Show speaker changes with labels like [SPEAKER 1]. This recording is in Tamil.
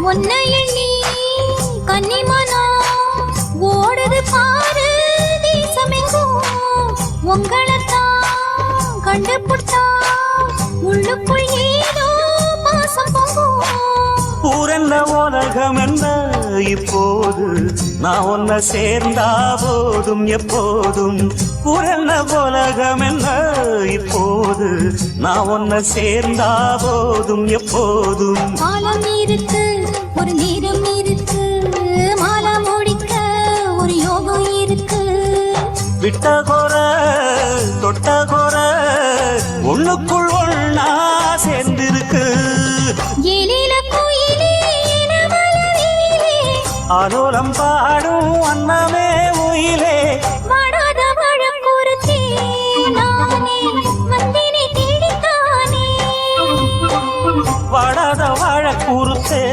[SPEAKER 1] உன்னை எண்ணி கன்னிமனா ஓடுது பாரு தேசமெங்கும் உங்களைத்தான் கண்டுபிடிச்சா உள்ளுக்குள் ஏதோ பாசம் பொங்கும்
[SPEAKER 2] ஊரென்ன உலகம் என்ன இப்போது நான் ஒன்ன சேர்ந்தா போதும் எப்போதும் ஊரென்ன உலகம் என்ன இப்போது நான் ஒன்ன சேர்ந்தா போதும் எப்போதும்
[SPEAKER 1] காலம் இருக்கு ஒரு நேரம் இருக்கு மாலை முடிக்க ஒரு யோகம் இருக்கு
[SPEAKER 2] விட்ட கோர தொட்ட கோர ஒண்ணுக்குள் ஒண்ணா சேர்ந்திருக்கு
[SPEAKER 1] ஏலில கோயிலே
[SPEAKER 2] ஆலோலம் பாடும் அன்னமே உயிலே
[SPEAKER 1] வாடாத வழக்குறுத்தே நானே வந்தினை தேடித்தானே
[SPEAKER 2] வாடாத வாழ கூறுத்தே